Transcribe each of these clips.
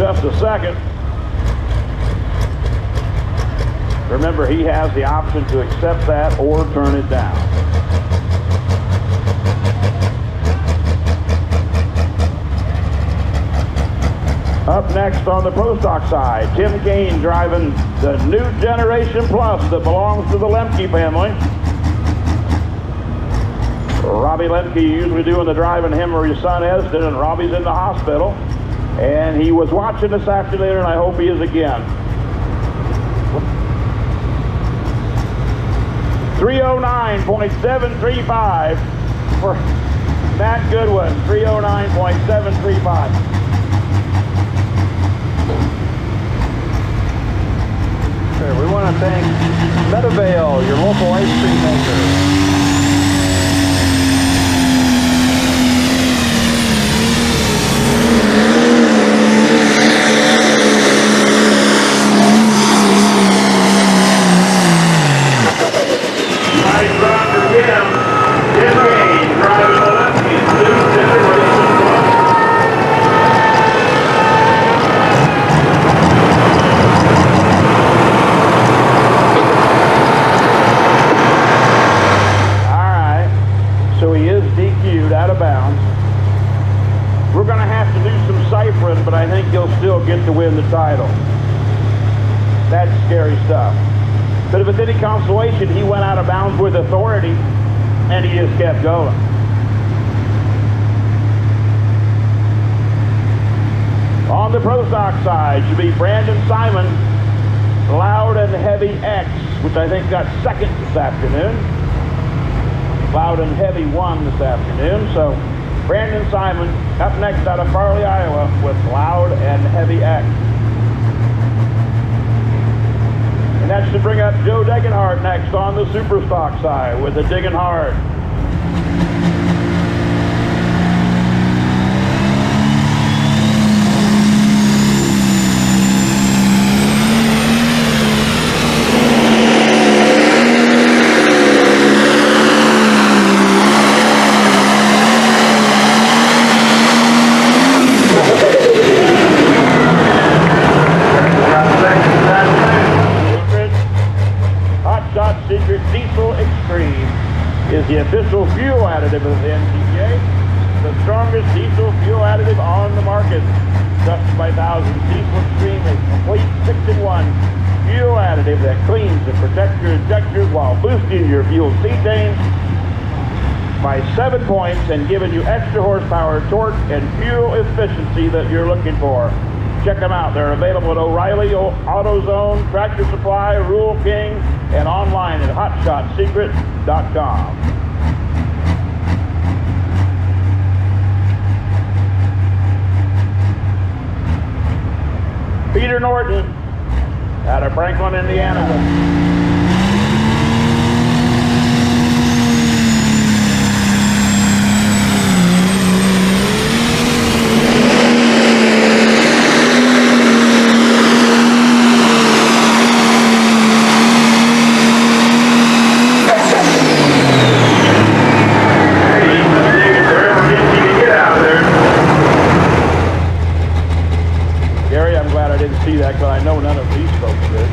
just a second. Remember, he has the option to accept that or turn it down. Up next on the Pro Stock side, Tim Kane driving the new Generation Plus that belongs to the Lemke family. Robbie Lemke usually doing the driving, him or his son Esden, and Robbie's in the hospital. And he was watching this afternoon, and I hope he is again. 309.735 for Matt Goodwin. 309.735. We want to thank Metavale, your local ice cream maker. Nice run for Tim. Tim Kane driving the Lemke new Generation Plus. So he is DQ'd out of bounds. We're going to have to do some ciphering, but I think he'll still get to win the title. That's scary stuff. But if it's any consolation, he went out of bounds with authority, and he just kept going. On the Pro Stock side should be Brandon Simon, Loud and Heavy X, which I think got second this afternoon. Loud and Heavy won this afternoon, so Brandon Simon up next out of Farley, Iowa with Loud and Heavy X. And that should bring up Joe Degenhardt next on the Super Stock side with the Diggin' Hard. Is the official fuel additive of the Ntpa, the strongest diesel fuel additive on the market. Trusted by thousands, Diesel Extreme is complete 6-in-1 fuel additive that cleans and protects your injectors while boosting your fuel cetane by 7 points and giving you extra horsepower, torque, and fuel efficiency that you're looking for. Check them out. They're available at O'Reilly, AutoZone, Tractor Supply, Rural King, and online at HotShotSecret.com. Peter Norton out of Franklin, Indiana. See that because I know none of these folks did.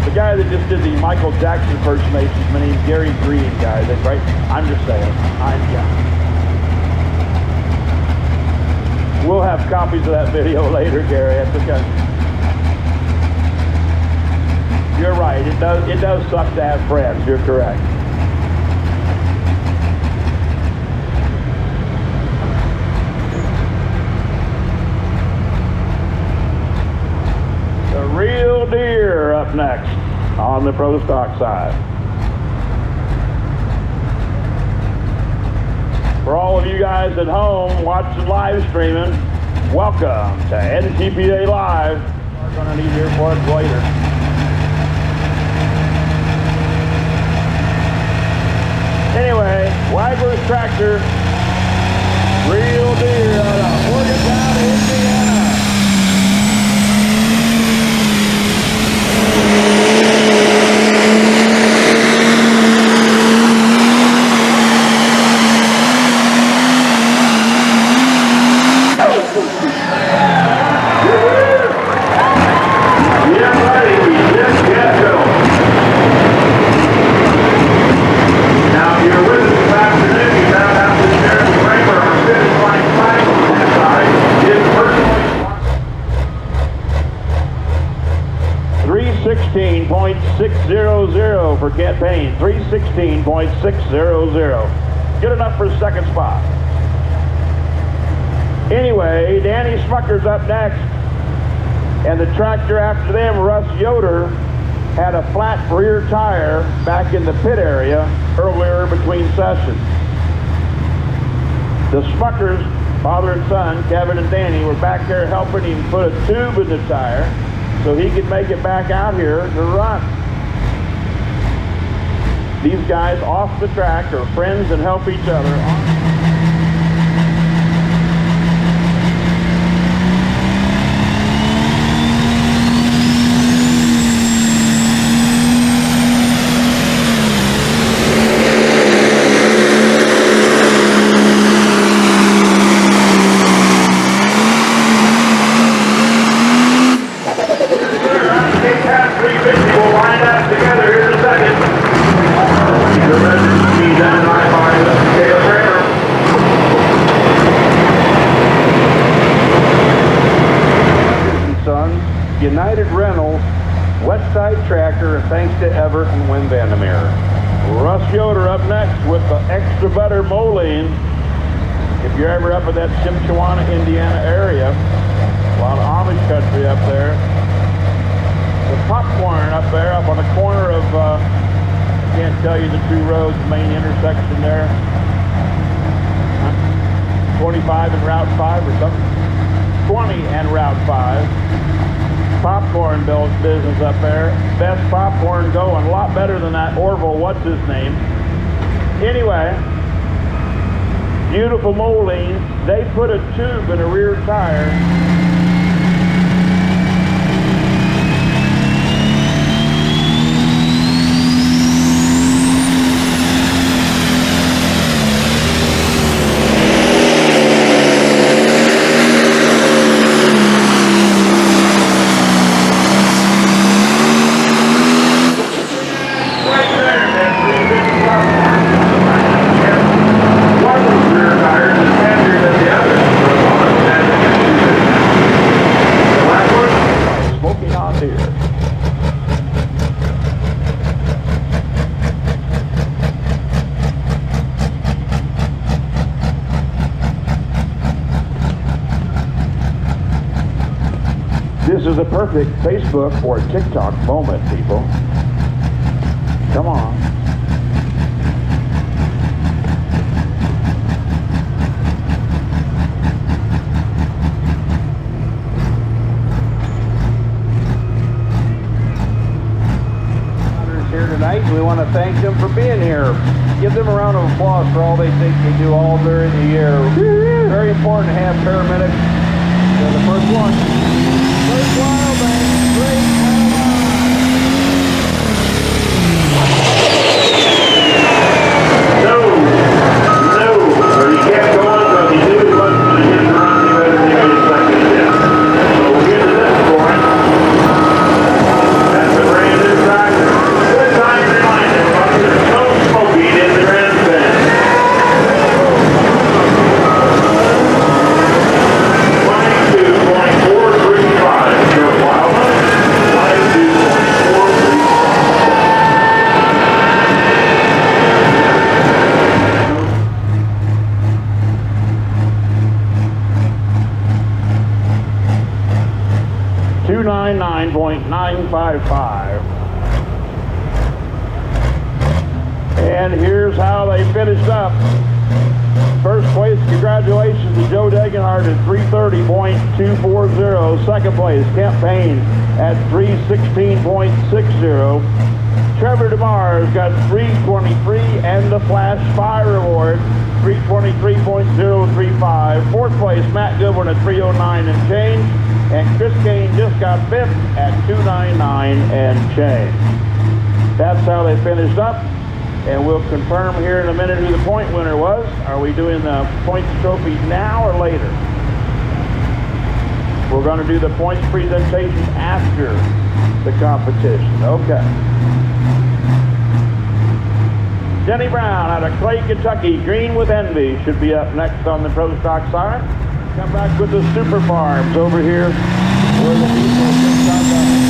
The guy that just did the Michael Jackson impersonation, his name is Gary Green, guy. That's right. I'm just saying. We'll have copies of that video later, Gary. That's okay. You're right. It does suck to have friends. You're correct. Real Deer up next on the Pro Stock side. For all of you guys at home watching live streaming, welcome to Ntpa Live. We're going to need your plugs later. Anyway, Wagler's Tractor, Real Deer out of Morgantown, Indiana. go for Kent Payne, 3:16.600. Good enough for second spot. Anyway, Danny Smucker's up next. And the tractor after them, Russ Yoder, had a flat rear tire back in the pit area earlier between sessions. The Smuckers, father and son, Kevin and Danny, were back there helping him put a tube in the tire so he could make it back out here to run. These guys off the track are friends and help each other. United Rentals, Westside Tractor, and thanks to Everett and Win Vandermeer. Russ Yoder up next with the extra butter moline. If you're ever up in that Chimchawana, Indiana area, a lot of Amish country up there. The popcorn up there, up on the corner of, I can't tell you the two roads, main intersection there. 25 and Route 5 or something. 20 and Route 5. Popcorn business up there. Best popcorn going. A lot better than that Orville, what's his name. Anyway, beautiful molding. They put a tube in a rear tire. This is a perfect Facebook or TikTok moment, people. Come on. Here tonight, we want to thank them for being here. Give them a round of applause for all they think they do all during the year. Very important to have paramedics. They're the first one. Great wild man. Great wild. No, you can't go on, but if you do, you must get it around, you better give it a second again. So we'll get to this point. That's a brand new tractor. Good time reminder, but there's no smoking in the grandstand. 22.435. Your wild man. 22.435. 299.955. And here's how they finished up. First place, congratulations to Joe Degenhardt at 330.240. Second place, Kent Payne at 316.60. Trevor DeMars got 323 and the Flash Fire Award, 323.035. Fourth place, Matt Goodwin at 309 and change. And Chris Kane just got fifth at 299 and change. That's how they finished up. And we'll confirm here in a minute who the point winner was. Are we doing the points trophy now or later? We're going to do the points presentation after the competition. Okay. Jenny Brown out of Clay, Kentucky, Green with Envy, should be up next on the Pro Stock side. Come back with the Super Farms over here where the people can come back.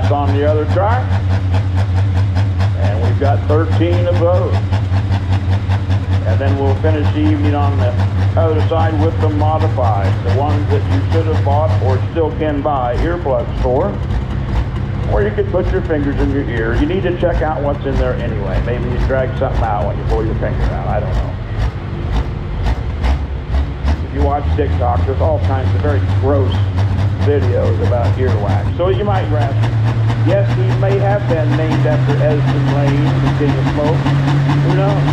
tracks on the other track. And we've got 13 of those. And then we'll finish the evening on the other side with the modified, the ones that you should have bought or still can buy earplugs for. Or you could put your fingers in your ear. You need to check out what's in there anyway. Maybe you drag something out when you pull your finger out. I don't know. If you watch TikTok, there's all kinds of very gross videos about earwax. So you might grasp, yes, he may have been named after Esmond Lane, the King of Smoke. Who knows?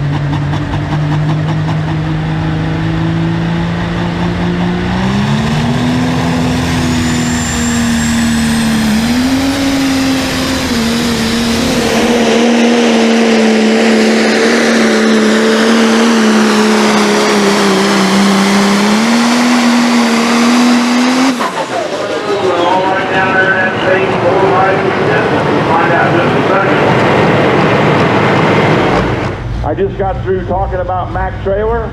I just got through talking about Mack Trailer.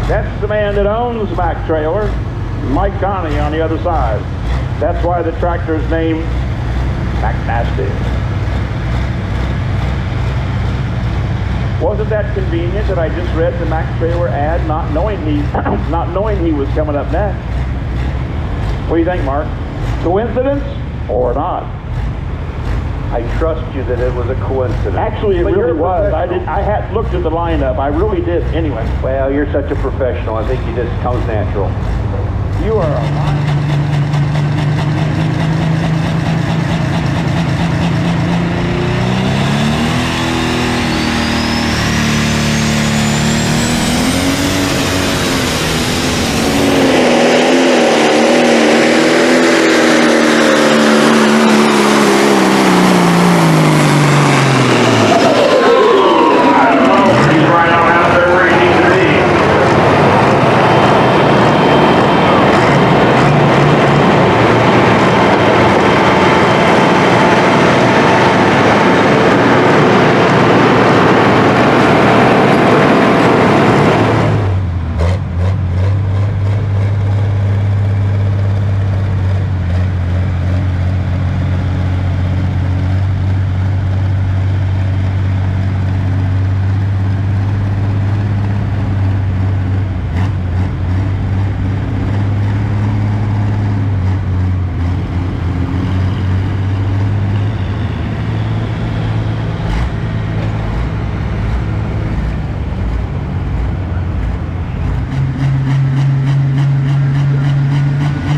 That's the man that owns Mack Trailer, Mike Connie on the other side. That's why the tractor's named Mack Nasty. Wasn't that convenient that I just read the Mack Trailer ad, not knowing he was coming up next? What do you think, Mark? Coincidence or not? I trust you that it was a coincidence. Actually, it really was. I had looked at the lineup. I really did. Anyway. Well, you're such a professional. I think it just comes natural. You are a lion.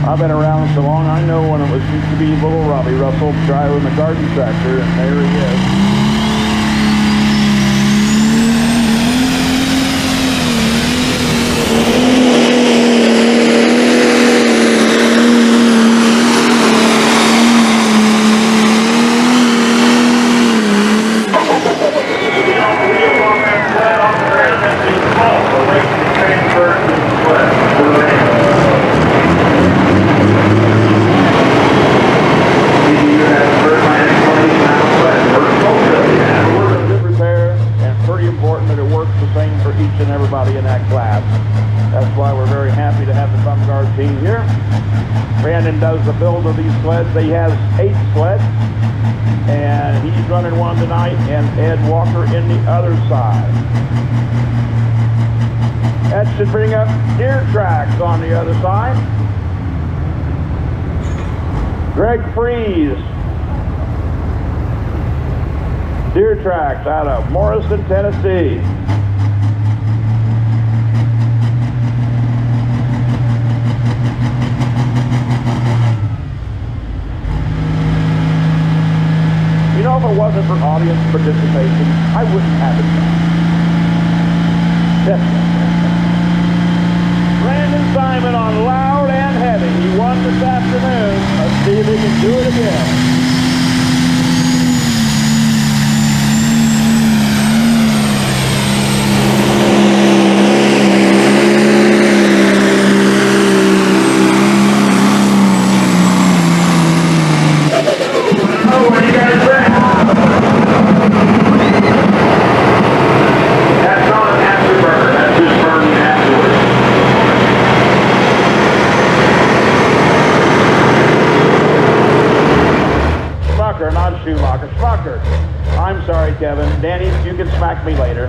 I've been around so long, I know when it was used to be little Robbie Russell driving the garden tractor, and there he is. Everybody in that class. That's why we're very happy to have the Thumb Guard team here. Brandon does the build of these sleds. He has 8 sleds, and he's running one tonight, and Ed Walker in the other side. That should bring up Deer Tracks on the other side. Greg Freeze, Deer Tracks out of Morrison, Tennessee. You know, if it wasn't for audience participation, I wouldn't have it done. Brandon Simon on Loud and Heavy. He won this afternoon. Let's see if he can do it again. Smucker, not Schumacher. Smucker. I'm sorry, Kevin. Danny, you can smack me later.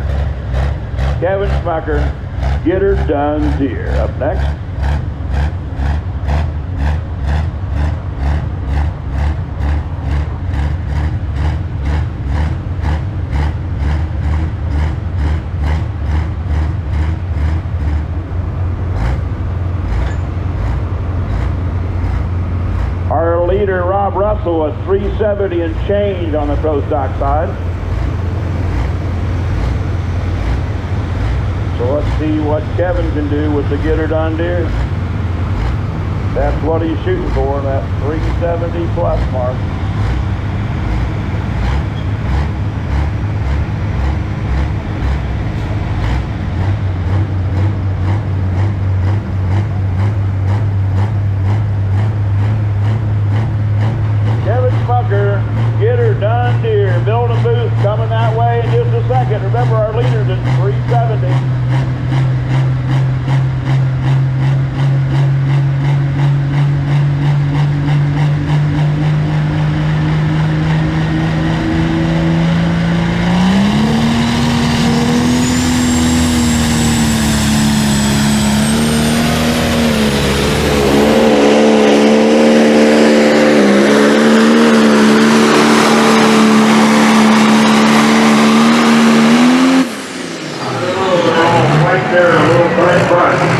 Kevin Smucker, get her done, dear. Up next. Our leader, Rob Russell, at 370 and change on the pro stock side. So let's see what Kevin can do with the get her done deer. That's what he's shooting for, that 370 plus mark. Get her done, dear. Building booth coming that way in just a second. Remember, our leader's at 370.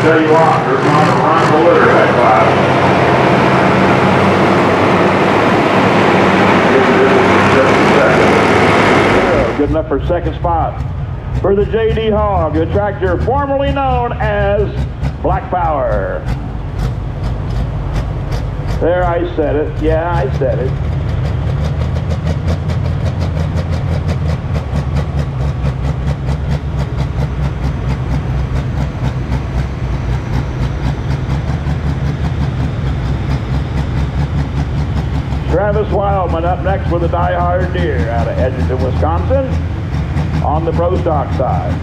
Tell you what, there's not a run to litter that class. Good enough for second spot. For the JD Hog, the tractor formerly known as Black Power. There, I said it. Yeah, I said it. Travis Wildman up next with a die-hard deer out of Edgerton, Wisconsin on the pro stock side.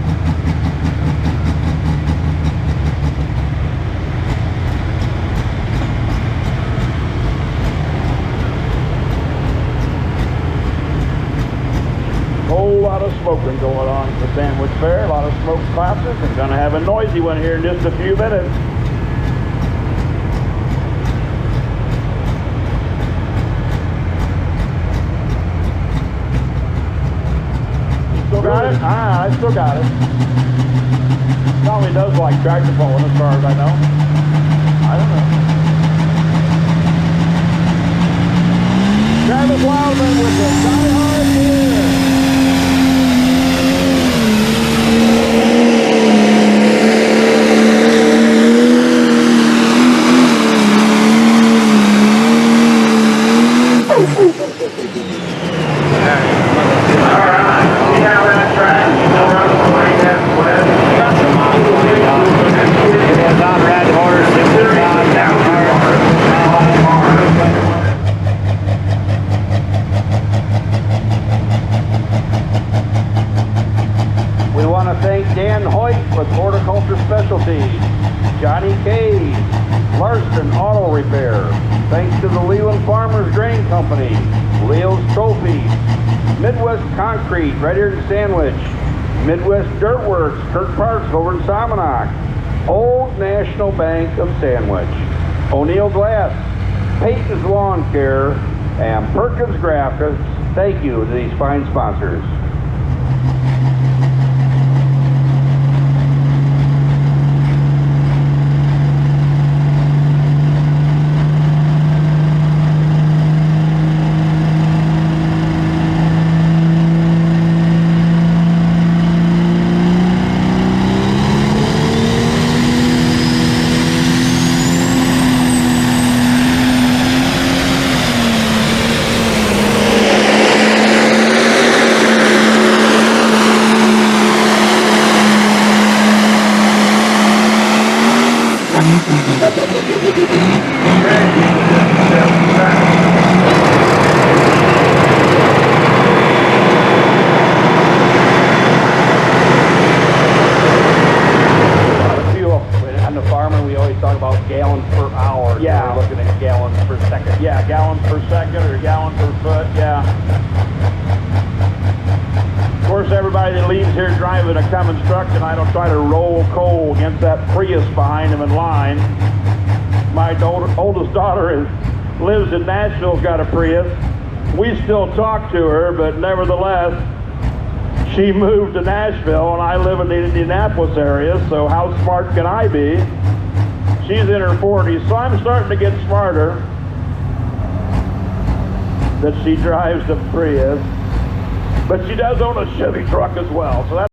Whole lot of smoking going on at the Sandwich Fair, a lot of smoke classes. We're going to have a noisy one here in just a few minutes. Got it? I still got it. Probably does like tractor pulling as far as I know. I don't know. Travis Wildman with the die-hard deer. With Horticulture Specialties, Johnny K, Larson Auto Repair, thanks to the Leland Farmers Grain Company, Leo's Trophy, Midwest Concrete right here in Sandwich, Midwest Dirt Works, Kirk Parks over in Somonauk, Old National Bank of Sandwich, O'Neill Glass, Peyton's Lawn Care, and Perkins Graphics. Thank you to these fine sponsors. second or a gallon per foot, yeah. Of course, everybody that leaves here driving a Cummins truck tonight will try to roll coal against that Prius behind them in line. My oldest daughter lives in Nashville, got a Prius. We still talk to her, but nevertheless, she moved to Nashville and I live in the Indianapolis area, so how smart can I be? She's in her 40s, so I'm starting to get smarter that she drives the Prius. But she does own a Chevy truck as well, so that's